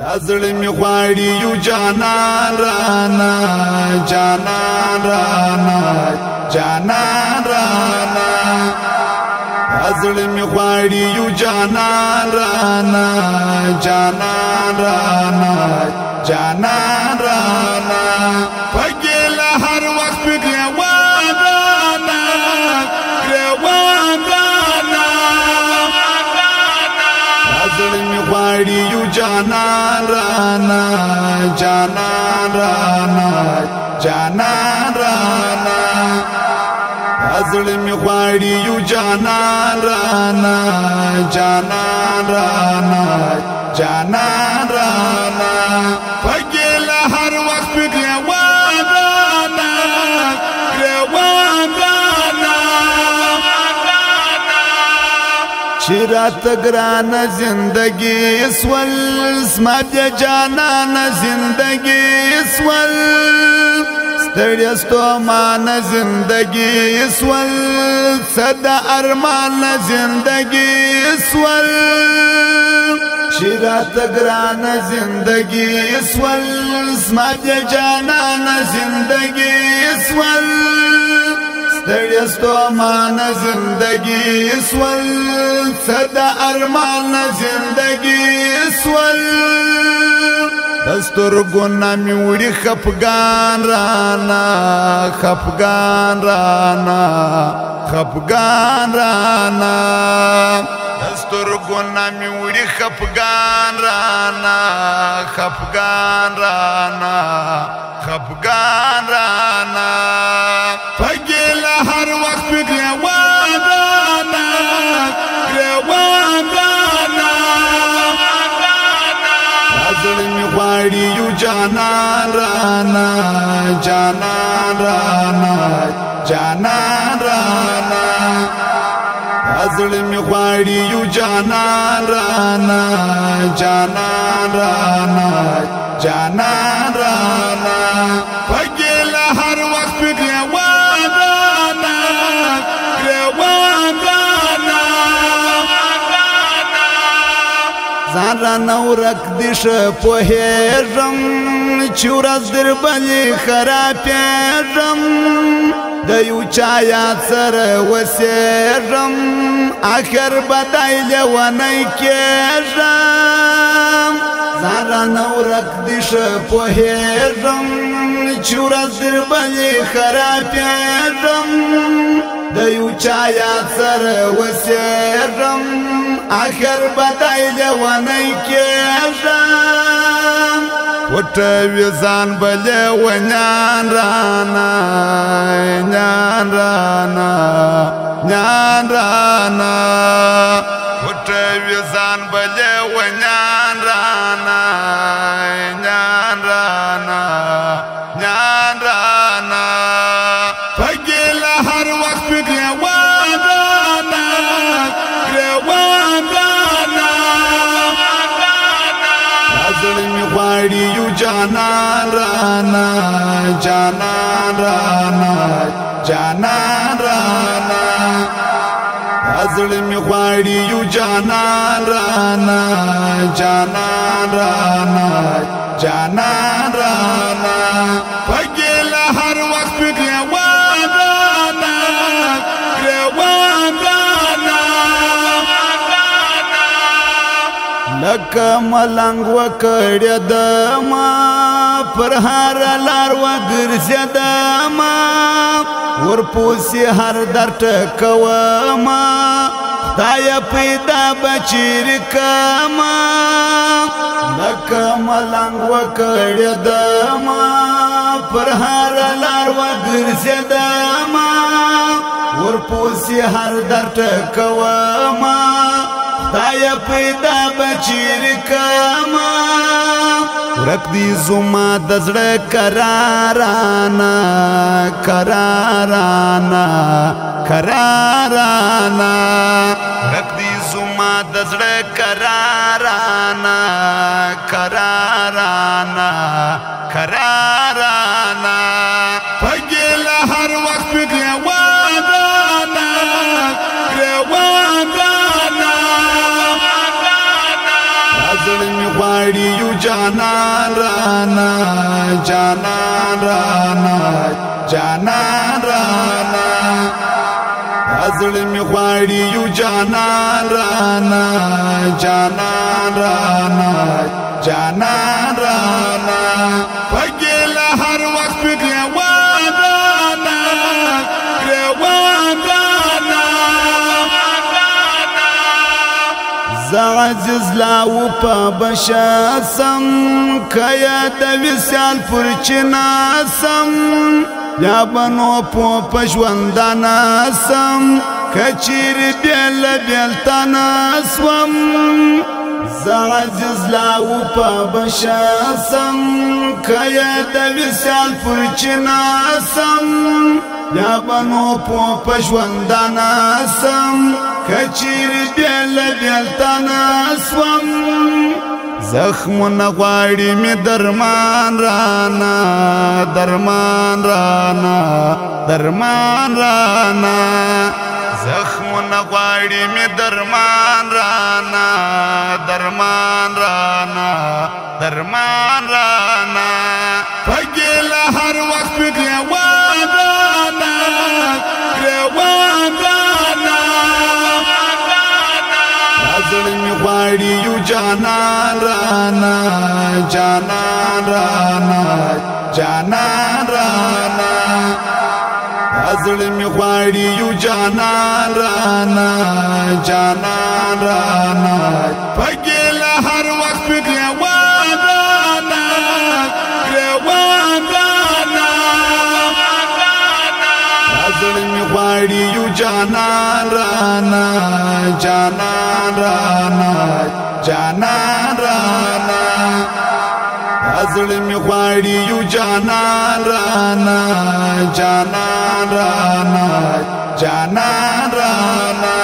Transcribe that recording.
ازړې مې غواړي یو جانان رانا جانان رانا جانان رانا ازړې مې غواړي یو جانان رانا جانان رانا جانان رانا پګله هر وخت پګوان رانا ګروان رانا ازړې مې غواړي یو جانان رانا جانان رانا جانان رانا ازړې مې غواړي یو جانان رانا جانان رانا جانان رانا پګله هر وخت پګوان رانا ګروان رانا شیرات گران زندگی سول سمات جانان زندگی سول ستړیستو مان زندگی سول صدا ارمان زندگی سول شیرات گران زندگی سول سمات جانان زندگی سول ستړیستو مان زندگی سول صدا ارمان زندگی سول دستور گنا می وړي خفغان رانا خفغان رانا خفغان رانا دستور گنا می وړي خفغان رانا خفغان رانا خفغان رانا پګله هر وخت پګوان رانا ګروان رانا ازړې مې غواړي یو جانان رانا جانان رانا جانان رانا ازړې مې غواړي یو جانان رانا جانان رانا جانان رانا پګله هر وخت پګوان رانا ګروان رانا ځان رانا ورک دیش په هېږم چې ورځ در باندې خرابېږم د یو چا یاد سره وسېږم اخر بدای لیونی کېږم ځان رانا ورک دیش په هېږم چې ورځ در باندې خرابېږم د یو چا یاد سره وسېږم اخر بدای لیونی کېږم وټوي ځان بلې ونیان رانا نیان رانا نیان رانا وټوي ځان بلې ونیان رانا نیان رانا نیان رانا پګله هر وخت پګوان رانا ګروان رانا ازړې مې غواړي یو جانان رانا جانان رانا جانان رانا ازړې مې غواړي یو جانان رانا جانان رانا جانان رانا پګله هر وخت پګوان رانا ګروان رانا لکه ملنګ وکړې دما پر هر لار وګرځېدما ورپوسې هر درد کوما خدای پیدا بچیر کما لکه ملنګ وکړې دما پر هر لار وګرځېدما ورپوسې هر درد کوما خدای پیدا بچیر کما ورک دی زما د زړه قرارانا قرارانا قرارانا ورک دی زما د زړه قرارانا قرارانا قرارانا پګله هر وخت پګوان رانا ګروان رانا ازړې مې غواړي یو جانان رانا جانان رانا جانان رانا ازړ می غواړي یو جانان رانا جانان رانا جانان رانا پګل هر وخت ګریوان رانا ګریوان رانا زعزز لاو په بشاسم کیا د وسال پر چناسم یا بنو پو پژونداناسم کچیر بیل بیل تناسوم زعزز لاو په بشاسم کیا د وسال پر چناسم یا بنو پو پژونداناسم کچیر بیل بیل تناسوم زخمونه غواړي می درمان رانا درمان رانا درمان رانا زخمونه غواړي می درمان رانا درمان رانا درمان رانا پګل هر وخت ګریوان رانا ګریوان رانا ازړ می غواړي یو جانان رانا جانان رانا جانان رانا ازړ می غواړي یو جانان رانا جانان رانا پګل هر وخت ګریوان رانا ګریوان رانا ازړ می غواړي یو جانان رانا جانان رانا جانان رانا ازړ می غواړي یو جانان رانا جانان رانا جانان رانا